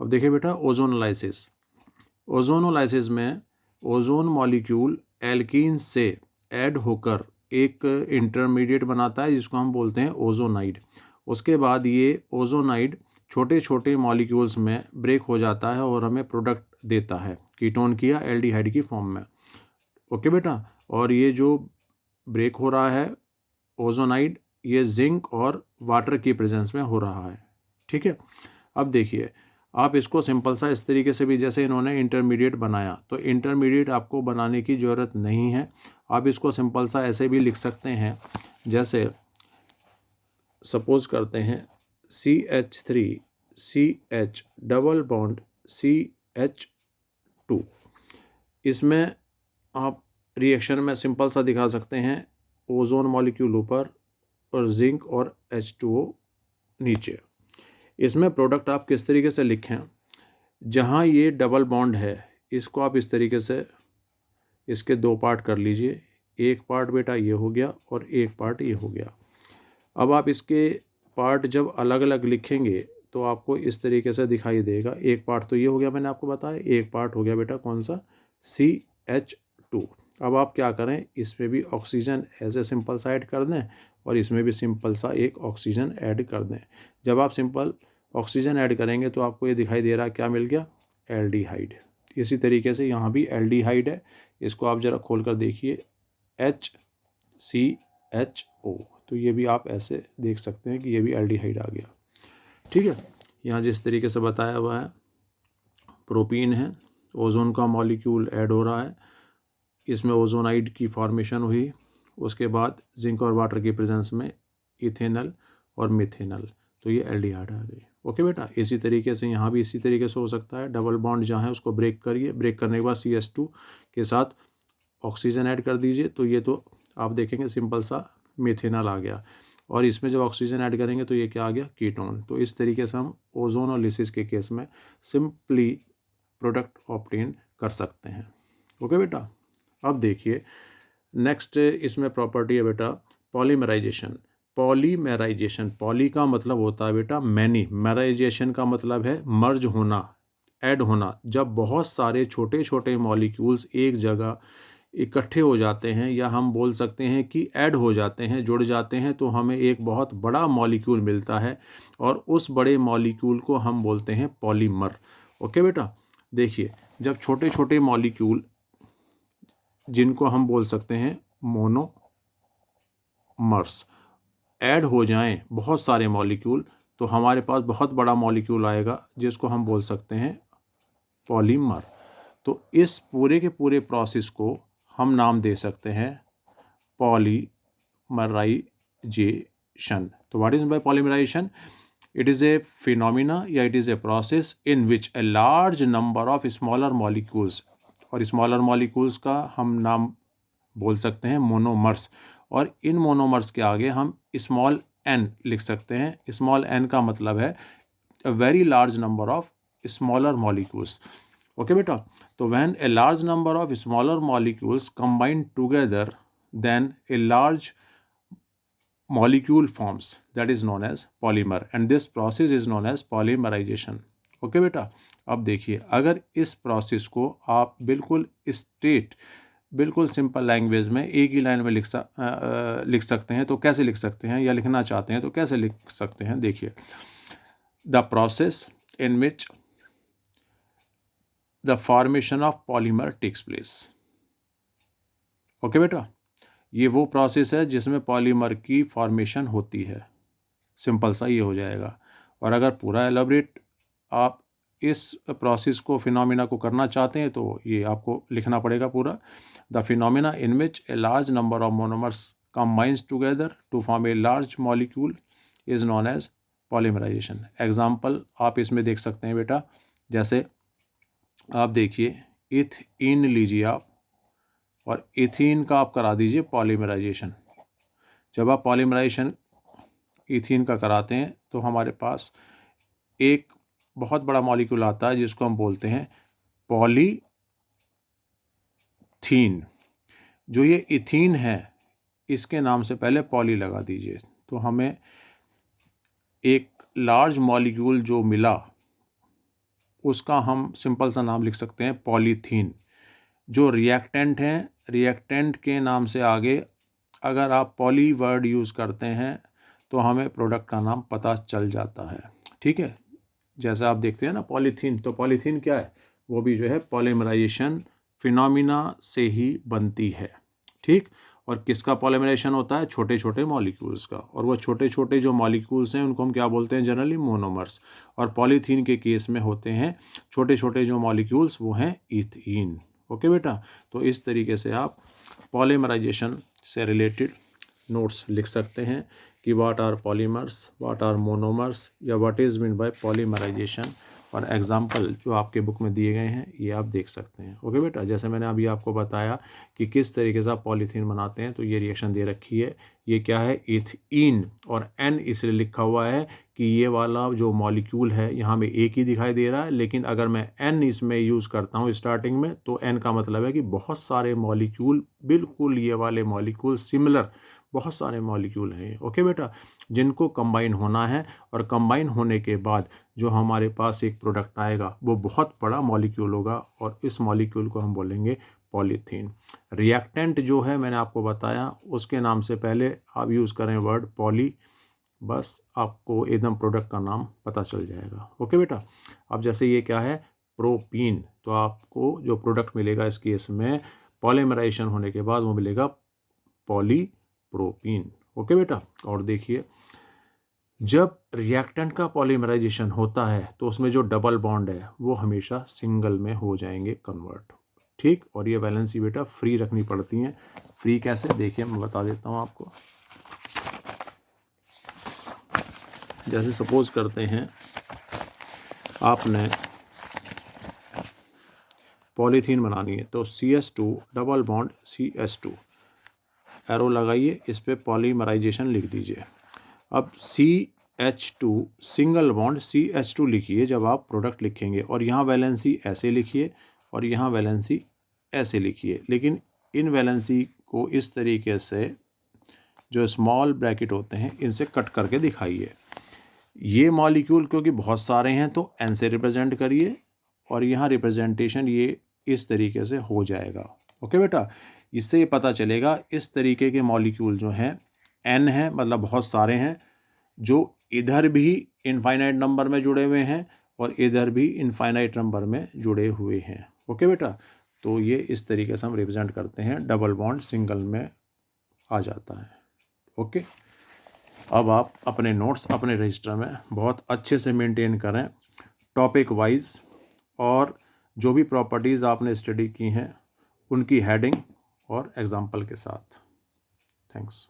अब देखिए बेटा ओजोनोलाइसिस। ओजोनोलाइसिस में ओजोन मॉलिक्यूल एल्कीन से ऐड होकर एक इंटरमीडिएट बनाता है जिसको हम बोलते हैं ओजोनाइड। उसके बाद ये ओजोनाइड छोटे छोटे मॉलिक्यूल्स में ब्रेक हो जाता है और हमें प्रोडक्ट देता है कीटोन की या एल्डिहाइड की फॉर्म में। ओके बेटा, और ये जो ब्रेक हो रहा है ओजोनाइड, ये जिंक और वाटर की प्रेजेंस में हो रहा है। ठीक है, अब देखिए आप इसको सिंपल सा इस तरीके से भी, जैसे इन्होंने इंटरमीडिएट बनाया, तो इंटरमीडिएट आपको बनाने की ज़रूरत नहीं है। आप इसको सिंपल सा ऐसे भी लिख सकते हैं, जैसे सपोज करते हैं CH3CH डबल बॉन्ड CH2। इसमें आप रिएक्शन में सिंपल सा दिखा सकते हैं, ओजोन मॉलिक्यूल ऊपर और जिंक और H2O नीचे। इसमें प्रोडक्ट आप किस तरीके से लिखें, जहाँ ये डबल बॉन्ड है इसको आप इस तरीके से इसके दो पार्ट कर लीजिए। एक पार्ट बेटा ये हो गया और एक पार्ट ये हो गया। अब आप इसके पार्ट जब अलग अलग लिखेंगे तो आपको इस तरीके से दिखाई देगा। एक पार्ट तो ये हो गया, मैंने आपको बताया, एक पार्ट हो गया बेटा कौन सा, CH2। अब आप क्या करें, इसमें भी ऑक्सीजन ऐसे सिंपल सा ऐड कर दें और इसमें भी सिंपल सा एक ऑक्सीजन ऐड कर दें। जब आप सिंपल ऑक्सीजन ऐड करेंगे तो आपको ये दिखाई दे रहा है क्या मिल गया, एल्डिहाइड। इसी तरीके से यहाँ भी एल्डिहाइड है, इसको आप ज़रा खोल कर देखिए, HCHO। तो ये भी आप ऐसे देख सकते हैं कि ये भी एल्डिहाइड आ गया। ठीक है, यहाँ जिस तरीके से बताया हुआ है, प्रोपीन है, ओजोन का मॉलिक्यूल ऐड हो रहा है, इसमें ओजोनाइड की फॉर्मेशन हुई, उसके बाद जिंक और वाटर की प्रेजेंस में इथेनल और मिथेनल, तो ये एल्डिहाइड आ गई। ओके बेटा, इसी तरीके से यहाँ भी इसी तरीके से हो सकता है। डबल बॉन्ड जहाँ है उसको ब्रेक करिए, ब्रेक करने के बाद CH2 के साथ ऑक्सीजन ऐड कर दीजिए, तो ये तो आप देखेंगे सिंपल सा मिथेनल आ गया। और इसमें जब ऑक्सीजन ऐड करेंगे तो ये क्या आ गया, कीटोन। तो इस तरीके से हम ओजोनोलिसिस के केस में सिंपली प्रोडक्ट ऑब्टेन कर सकते हैं। ओके बेटा, अब देखिए नेक्स्ट इसमें प्रॉपर्टी है बेटा पॉलीमराइजेशन। पॉलीमराइजेशन, पॉली का मतलब होता है बेटा मैनी, मराइजेशन का मतलब है मर्ज होना, ऐड होना। जब बहुत सारे छोटे छोटे मॉलिक्यूल्स एक जगह इकट्ठे हो जाते हैं, या हम बोल सकते हैं कि ऐड हो जाते हैं, जुड़ जाते हैं, तो हमें एक बहुत बड़ा मॉलिक्यूल मिलता है और उस बड़े मॉलिक्यूल को हम बोलते हैं पॉलीमर। ओके बेटा, देखिए जब छोटे छोटे मॉलिक्यूल, जिनको हम बोल सकते हैं मोनोमर्स, ऐड हो जाएं बहुत सारे मॉलिक्यूल, तो हमारे पास बहुत बड़ा मॉलिक्यूल आएगा जिसको हम बोल सकते हैं पॉलीमर। तो इस पूरे के पूरे प्रोसेस को हम नाम दे सकते हैं पॉलीमराइजेशन। तो what is by polymerization? It is a phenomena या it is a process in which a large number of smaller molecules, और स्मॉलर मॉलिक्यूल्स का हम नाम बोल सकते हैं मोनोमर्स, और इन मोनोमर्स के आगे हम स्मॉल n लिख सकते हैं। स्मॉल n का मतलब है a very large number of smaller molecules. Okay बेटा, तो when a large number of smaller molecules combine together, then a large molecule forms, that is known as polymer, and this process is known as polymerization. Okay बेटा, अब देखिए अगर इस process को आप बिल्कुल स्ट्रेट, बिल्कुल सिंपल लैंग्वेज में एक ही लाइन में लिख सकते हैं, तो कैसे लिख सकते हैं, या लिखना चाहते हैं तो कैसे लिख सकते हैं? देखिए, the process in which the formation of polymer takes place. Okay बेटा, ये वो प्रोसेस है जिसमें पॉलीमर की फॉर्मेशन होती है। सिंपल सा ये हो जाएगा। और अगर पूरा एलाबरेट आप इस प्रोसेस को, फिनोमिना को करना चाहते हैं, तो ये आपको लिखना पड़ेगा पूरा। The phenomena in which a large number of monomers combines together to form a large molecule is known as polymerisation. Example आप इसमें देख सकते हैं बेटा, जैसे आप देखिए इथीन लीजिए आप, और इथीन का आप करा दीजिए पॉलीमराइजेशन। जब आप पॉलीमराइजेशन इथीन का कराते हैं तो हमारे पास एक बहुत बड़ा मॉलिक्यूल आता है जिसको हम बोलते हैं पॉलीथीन। जो ये इथीन है, इसके नाम से पहले पॉली लगा दीजिए, तो हमें एक लार्ज मॉलिक्यूल जो मिला उसका हम सिंपल सा नाम लिख सकते हैं पॉलीथीन। जो रिएक्टेंट हैं, रिएक्टेंट के नाम से आगे अगर आप पॉली वर्ड यूज़ करते हैं तो हमें प्रोडक्ट का नाम पता चल जाता है। ठीक है, जैसा आप देखते हैं ना पॉलीथीन, तो पॉलीथीन क्या है, वो भी जो है पॉलीमराइजेशन फिनोमिना से ही बनती है। ठीक, और किसका पॉलीमराइजेशन होता है, छोटे छोटे मॉलिक्यूल्स का, और वो छोटे छोटे जो मॉलिक्यूल्स हैं उनको हम क्या बोलते हैं, जनरली मोनोमर्स। और पॉलीथीन के केस में होते हैं छोटे छोटे जो मॉलिक्यूल्स, वो हैं ईथीन। ओके बेटा, तो इस तरीके से आप पॉलीमराइजेशन से रिलेटेड नोट्स लिख सकते हैं कि what are polymers, what are monomers, या what is mean by polymerization. और एग्जाम्पल जो आपके बुक में दिए गए हैं ये आप देख सकते हैं। ओके बेटा, जैसे मैंने अभी आपको बताया कि किस तरीके से आप पॉलीथीन बनाते हैं, तो ये रिएक्शन दे रखी है, ये क्या है, इथीन, और एन इसलिए लिखा हुआ है कि ये वाला जो मॉलिक्यूल है यहाँ में एक ही दिखाई दे रहा है, लेकिन अगर मैं एन इसमें यूज़ करता हूँ स्टार्टिंग में, तो एन का मतलब है कि बहुत सारे मॉलिक्यूल, बिल्कुल ये वाले मॉलिक्यूल सिमिलर बहुत सारे मॉलिक्यूल हैं। ओके बेटा, जिनको कंबाइन होना है, और कंबाइन होने के बाद जो हमारे पास एक प्रोडक्ट आएगा वो बहुत बड़ा मॉलिक्यूल होगा, और इस मॉलिक्यूल को हम बोलेंगे पॉलीथीन। रिएक्टेंट जो है मैंने आपको बताया, उसके नाम से पहले आप यूज़ करें वर्ड पॉली, बस आपको एकदम प्रोडक्ट का नाम पता चल जाएगा। ओके बेटा, अब जैसे ये क्या है, प्रोपीन, तो आपको जो प्रोडक्ट मिलेगा इस केस में पॉलीमराइजेशन होने के बाद वो मिलेगा पॉलीप्रोपीन। ओके बेटा, और देखिए जब रिएक्टेंट का पॉलीमराइजेशन होता है तो उसमें जो डबल बॉन्ड है वो हमेशा सिंगल में हो जाएंगे कन्वर्ट। ठीक, और ये वैलेंसी बेटा फ्री रखनी पड़ती हैं। फ्री कैसे, देखिए मैं बता देता हूँ आपको। जैसे सपोज करते हैं आपने पॉलीथीन बनानी है, तो CS2 double bond CS2 arrow लगाइए, इस पे पॉलीमराइजेशन लिख दीजिए। अब CH2 सिंगल बॉन्ड CH2 लिखिए जब आप प्रोडक्ट लिखेंगे, और यहाँ वैलेंसी ऐसे लिखिए और यहाँ वैलेंसी ऐसे लिखिए, लेकिन इन वैलेंसी को इस तरीके से जो स्मॉल ब्रैकेट होते हैं इनसे कट करके दिखाइए। ये मॉलिक्यूल क्योंकि बहुत सारे हैं तो N से रिप्रेजेंट करिए, और यहाँ रिप्रेजेंटेशन ये इस तरीके से हो जाएगा। ओके बेटा, इससे ये पता चलेगा इस तरीके के मॉलिक्यूल जो हैं N है, मतलब बहुत सारे हैं, जो इधर भी इनफाइनाइट नंबर में जुड़े हुए हैं और इधर भी इनफाइनाइट नंबर में जुड़े हुए हैं। ओके बेटा, तो ये इस तरीके से हम रिप्रेजेंट करते हैं, डबल बॉन्ड सिंगल में आ जाता है। ओके, अब आप अपने नोट्स अपने रजिस्टर में बहुत अच्छे से मेंटेन करें टॉपिक वाइज, और जो भी प्रॉपर्टीज़ आपने स्टडी की हैं उनकी हेडिंग और एग्जाम्पल के साथ। थैंक्स।